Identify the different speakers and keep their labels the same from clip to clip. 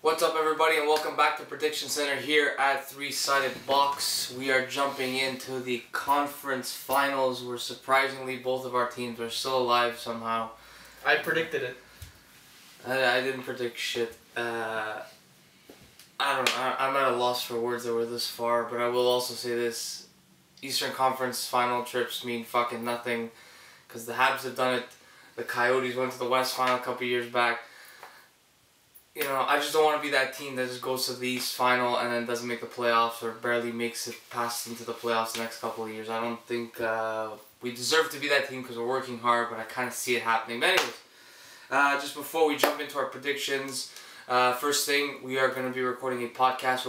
Speaker 1: What's up, everybody, and welcome back to Prediction Center here at Three-Sided Box. We are jumping into the conference finals where surprisingly both of our teams are still alive somehow.
Speaker 2: I predicted it.
Speaker 1: I didn't predict shit. I don't know. I'm at a loss for words that we're this far, but I will also say this. Eastern Conference final trips mean fucking nothing because the Habs have done it. The Coyotes went to the West final a couple years back. You know, I just don't want to be that team that just goes to the East final and then doesn't make the playoffs or barely makes it past into the playoffs the next couple of years. I don't think we deserve to be that team because we're working hard, but I kind of see it happening. But anyways, just before we jump into our predictions, first thing, we are going to be recording a podcast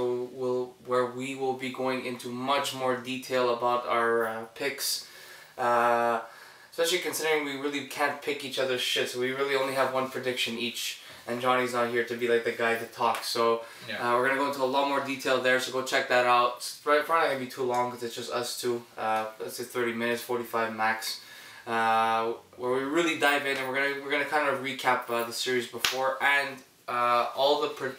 Speaker 1: where we will be going into much more detail about our picks. Especially considering we really can't pick each other's shit, so we really only have one prediction each. And Johnny's not here to be like the guy to talk, so yeah. We're going to go into a lot more detail there, so go check that out. It's probably not going to be too long because it's just us two. Let's say 30 minutes, 45 max, where we really dive in and we're gonna kind of recap the series before and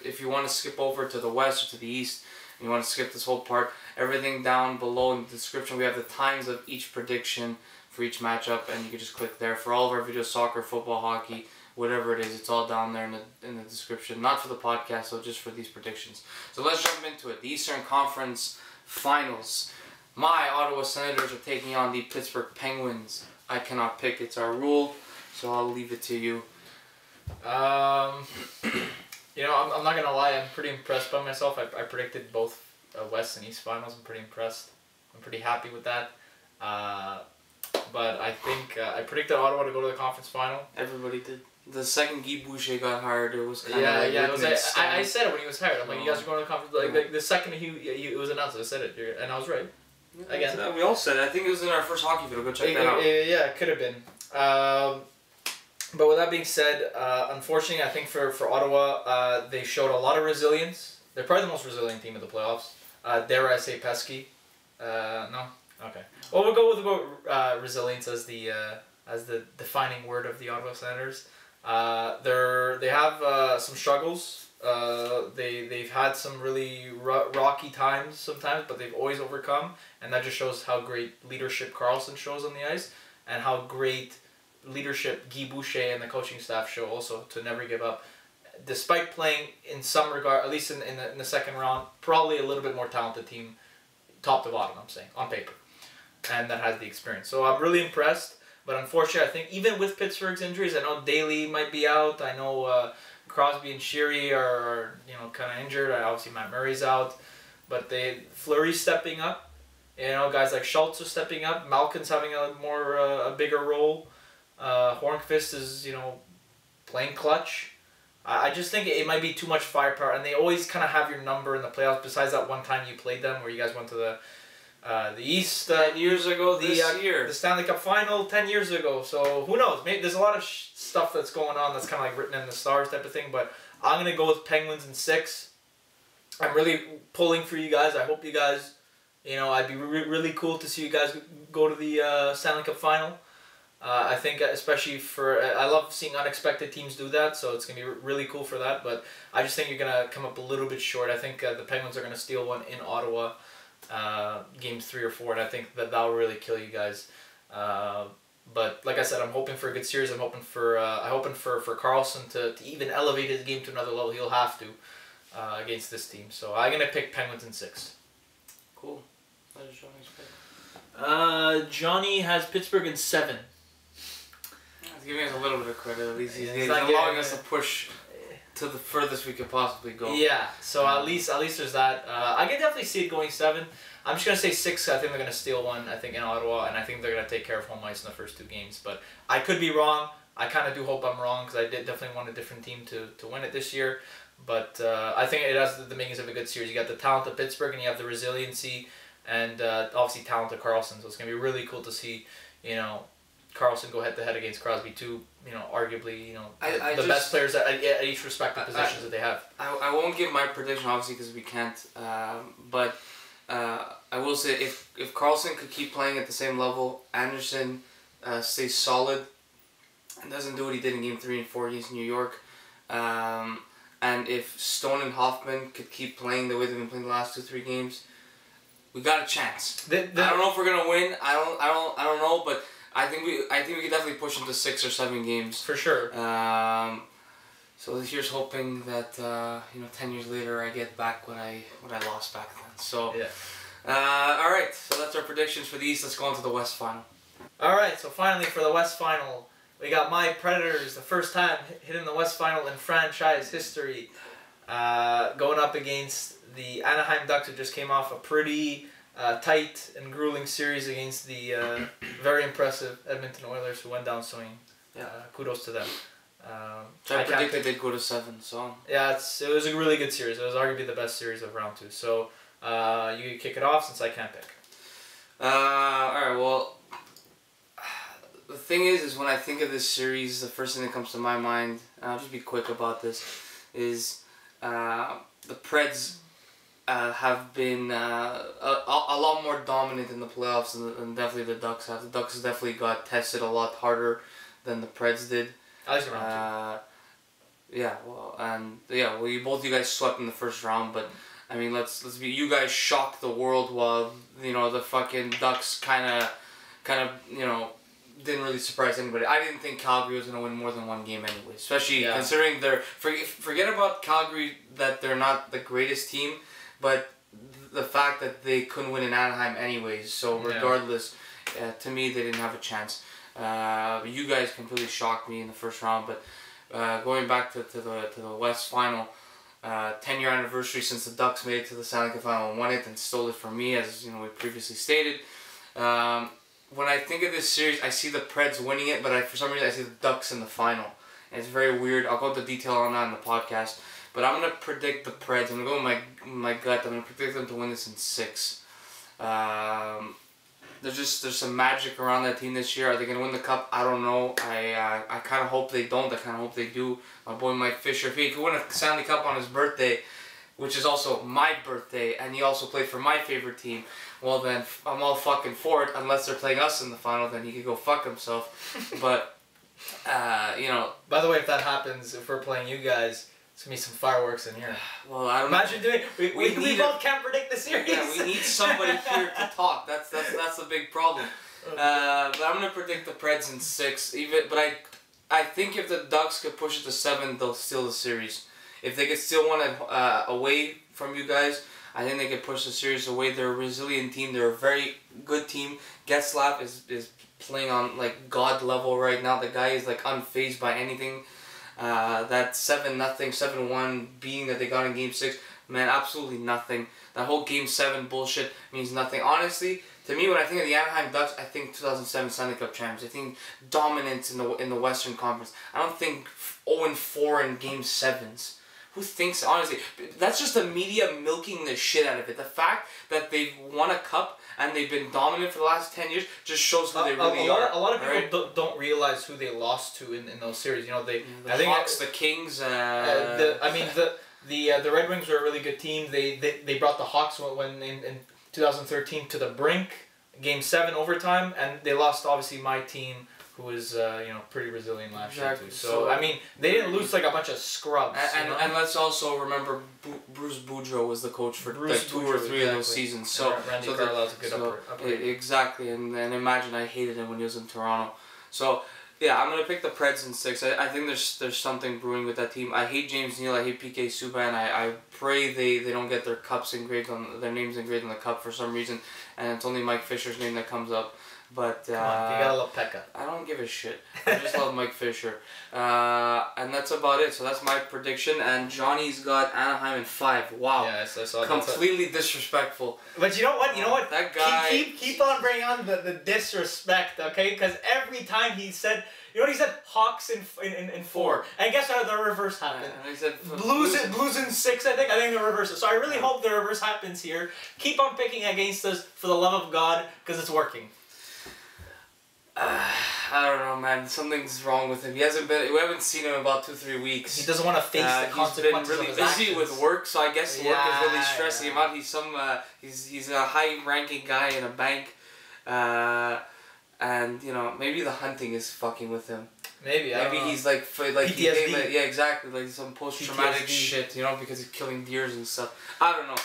Speaker 1: if you want to skip over to the West or to the East and you want to skip this whole part, everything down below in the description we have the times of each prediction for each matchup, and you can just click there for all of our videos, soccer, football, hockey, whatever it is. It's all down there in the description. Not for the podcast, so just for these predictions. So let's jump into it. The Eastern Conference Finals. My Ottawa Senators are taking on the Pittsburgh Penguins. I cannot pick. It's our rule, so I'll leave it to you.
Speaker 2: You know, I'm not gonna lie. I'm pretty impressed by myself. I predicted both West and East finals. I'm pretty impressed. I'm pretty happy with that. But I think I predicted Ottawa to go to the conference final.
Speaker 1: Everybody did. The second Guy Boucher got hired, it was kind of
Speaker 2: like... Yeah, it was I said it when he was hired. I'm like, you guys are going to the conference... Like, the second it was announced, I said it. And I was right. Again.
Speaker 1: We all said it. I think it was in our first hockey video. Go check that out.
Speaker 2: Yeah, it could have been. But with that being said, unfortunately, I think for Ottawa, they showed a lot of resilience. They're probably the most resilient team of the playoffs. Dare I say pesky? No? Okay. Well, we'll go with resilience as the defining word of the Ottawa Senators. They have some struggles. They've had some really rocky times sometimes, but they've always overcome, and that just shows how great leadership Karlsson shows on the ice, and how great leadership Guy Boucher and the coaching staff show also, to never give up, despite playing in some regard, at least in the second round, probably a little bit more talented team, top to bottom. I'm saying on paper, and that has the experience. So I'm really impressed. But unfortunately, I think even with Pittsburgh's injuries, I know Daly might be out. I know Crosby and Sheary are kind of injured. Obviously, Matt Murray's out. But Fleury's stepping up. You know, guys like Schultz are stepping up. Malkin's having a bigger role. Hornqvist is playing clutch. I just think it might be too much firepower, and they always kind of have your number in the playoffs. Besides that one time you played them, where you guys went to the East
Speaker 1: 10 years ago
Speaker 2: the Stanley Cup final 10 years ago. So who knows? Maybe there's a lot of stuff that's going on that's kind of like written in the stars type of thing. But I'm gonna go with Penguins in 6. I'm really pulling for you guys. I hope you guys, I'd be really cool to see you guys go to the Stanley Cup final. I think especially I love seeing unexpected teams do that, so it's going to be really cool for that. But I just think you're going to come up a little bit short. I think the Penguins are going to steal one in Ottawa. Games 3 or 4, and I think that will really kill you guys. But like I said, I'm hoping for a good series. I'm hoping for Karlsson to even elevate his game to another level. He'll have to against this team. So I'm gonna pick Penguins in 6.
Speaker 1: Cool. What is Johnny's pick?
Speaker 2: Johnny has Pittsburgh in 7.
Speaker 1: He's giving us a little bit of credit. At least he's allowing us to push to the furthest we could possibly go.
Speaker 2: Yeah, so at least there's that. I can definitely see it going 7. I'm just going to say 6. I think they're going to steal one, I think, in Ottawa, and I think they're going to take care of home ice in the first 2 games. But I could be wrong. I kind of do hope I'm wrong, because I definitely want a different team to win it this year. But I think it has the makings of a good series. You got the talent of Pittsburgh, and you have the resiliency, and obviously talent of Karlsson. So it's going to be really cool to see, Karlsson go head-to-head against Crosby, two, arguably, the best players at each respective positions that they have.
Speaker 1: I won't give my prediction, obviously, because we can't. But I will say, if Karlsson could keep playing at the same level, Anderson, stays solid and doesn't do what he did in Game 3 and 4 against New York. And if Stone and Hoffman could keep playing the way they've been playing the last 2-3 games, we got a chance. I don't know if we're gonna win. I don't know, but I think we could definitely push into 6 or 7 games
Speaker 2: for sure.
Speaker 1: So here's hoping that 10 years later I get back what I lost back then. So
Speaker 2: yeah.
Speaker 1: All right. So that's our predictions for the East. Let's go on to the West final.
Speaker 2: All right. So finally for the West final, we got my Predators, the first time hitting the West final in franchise history, going up against the Anaheim Ducks, who just came off a pretty tight and grueling series against the very impressive Edmonton Oilers, who went down swinging.
Speaker 1: Yeah.
Speaker 2: Kudos to them.
Speaker 1: I predicted they'd go to 7, so...
Speaker 2: Yeah, it was a really good series. It was arguably the best series of round 2. So, you kick it off since I can't pick.
Speaker 1: Alright, well... The thing is when I think of this series, the first thing that comes to my mind, and I'll just be quick about this, is the Preds have been a lot more dominant in the playoffs than definitely the Ducks have. The Ducks definitely got tested a lot harder than the Preds did.
Speaker 2: At least around 2.
Speaker 1: You guys swept in the first round, but I mean, let's be. You guys shocked the world while the fucking Ducks kind of didn't really surprise anybody. I didn't think Calgary was gonna win more than 1 game anyway, especially considering forget about Calgary, that they're not the greatest team, but the fact that they couldn't win in Anaheim anyways. So regardless, to me they didn't have a chance. You guys completely shocked me in the first round, but going back to the West final, 10-year anniversary since the Ducks made it to the Stanley Cup final and won it and stole it from me, as we previously stated. When I think of this series, I see the Preds winning it, but for some reason I see the Ducks in the final. And it's very weird. I'll go into detail on that in the podcast, but I'm gonna predict the Preds. I'm gonna go with my gut. I'm gonna predict them to win this in 6. There's some magic around that team this year. Are they gonna win the cup? I don't know. I kind of hope they don't. I kind of hope they do. My boy Mike Fisher, if he could win a Stanley Cup on his birthday, which is also my birthday, and he also played for my favorite team, well then I'm all fucking for it. Unless they're playing us in the final, then he could go fuck himself. But
Speaker 2: By the way, if that happens, if we're playing you guys, there's gonna be some fireworks in here.
Speaker 1: Well, I don't
Speaker 2: imagine doing. We both can't predict the series.
Speaker 1: Yeah, we need somebody here to talk. That's the big problem. But I'm gonna predict the Preds in 6. But I think if the Ducks could push it to 7, they'll steal the series. If they could steal one away from you guys, I think they could push the series away. They're a resilient team. They're a very good team. Getzlaf is playing on like God level right now. The guy is like unfazed by anything. That 7-0, 7-1 beating that they got in Game 6, man, absolutely nothing. That whole Game 7 bullshit means nothing. Honestly, to me, when I think of the Anaheim Ducks, I think 2007 Stanley Cup champs. I think dominance in the Western Conference. I don't think 0-4 in Game 7s. Who thinks, honestly, that's just the media milking the shit out of it. The fact that they've won a cup and they've been dominant for the last 10 years just shows who they really are.
Speaker 2: A lot of people don't realize who they lost to in those series.
Speaker 1: The Hawks, the Kings.
Speaker 2: The Red Wings were a really good team. They brought the Hawks when in 2013 to the brink, Game 7 overtime, and they lost obviously my team, who was pretty resilient last year too. So I mean, they didn't lose like a bunch of scrubs.
Speaker 1: And let's also remember Bruce Boudreau was the coach for like 2 or 3 of those seasons. So
Speaker 2: Randy Carlyle's a good upgrade.
Speaker 1: Exactly, and imagine I hated him when he was in Toronto. So yeah, I'm gonna pick the Preds in 6. I think there's something brewing with that team. I hate James Neal. I hate PK Subban. I pray they don't get their names engraved on the cup for some reason, and it's only Mike Fisher's name that comes up. But
Speaker 2: come on, you gotta love Pekka.
Speaker 1: I don't give a shit. I just love Mike Fisher. And that's about it. So that's my prediction. And Johnny's got Anaheim in 5. Wow.
Speaker 2: Yes, I saw that.
Speaker 1: Completely disrespectful.
Speaker 2: But you know what?
Speaker 1: That guy.
Speaker 2: Keep on bringing on the disrespect, okay? Because every time he said, he said Hawks in 4. And guess what? The reverse happened.
Speaker 1: And I said
Speaker 2: Blues in 6. I think the reverse. So I really hope the reverse happens here. Keep on picking against us for the love of God, because it's working.
Speaker 1: I don't know, man. Something's wrong with him. We haven't seen him in about 2-3 weeks.
Speaker 2: He doesn't want to face the consequences.
Speaker 1: He's been really busy with work, so I guess work is really stressing him out. He's a high-ranking guy in a bank, and you know maybe the hunting is fucking with him.
Speaker 2: Maybe
Speaker 1: He's like he
Speaker 2: PTSD.
Speaker 1: gave yeah, exactly, like some post-traumatic
Speaker 2: PTSD.
Speaker 1: shit, you know, because he's killing deers and stuff. I don't know.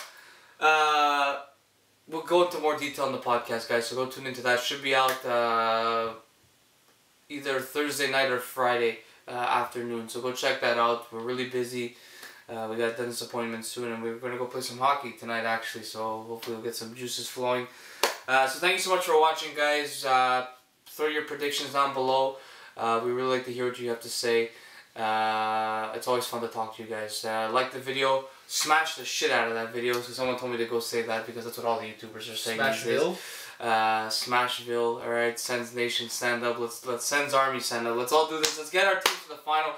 Speaker 1: We'll go into more detail in the podcast, guys. So go tune into that. Should be out either Thursday night or Friday afternoon. So go check that out. We're really busy. We got dentist appointments soon, and we're gonna go play some hockey tonight, actually. So hopefully we'll get some juices flowing. So thank you so much for watching, guys. Throw your predictions down below. We really like to hear what you have to say. It's always fun to talk to you guys. Like the video, smash the shit out of that video. So someone told me to go say that because that's what all the YouTubers are saying these days. Smashville. All right, Sens Nation, stand up. Let's Sens Army stand up. Let's all do this. Let's get our teams to the final.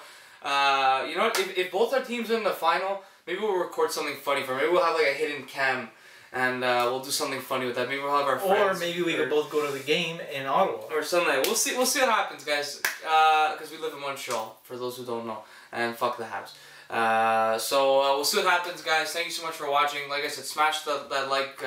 Speaker 1: You know what? If both our teams are in the final, maybe we'll record something funny for. Maybe we'll have like a hidden cam. And we'll do something funny with that. Maybe we'll have our friends.
Speaker 2: Or maybe we could both go to the game in Ottawa.
Speaker 1: Or something. We'll see what happens, guys. Because we live in Montreal, for those who don't know. And fuck the Habs. So we'll see what happens, guys. Thank you so much for watching. Like I said, smash that like,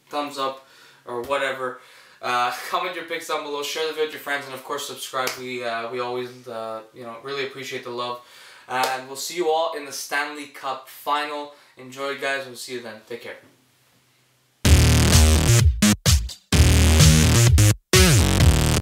Speaker 1: thumbs up, or whatever. Comment your picks down below. Share the video with your friends. And, of course, subscribe. We always, you know, really appreciate the love. And we'll see you all in the Stanley Cup Final. Enjoy, guys. We'll see you then. Take care.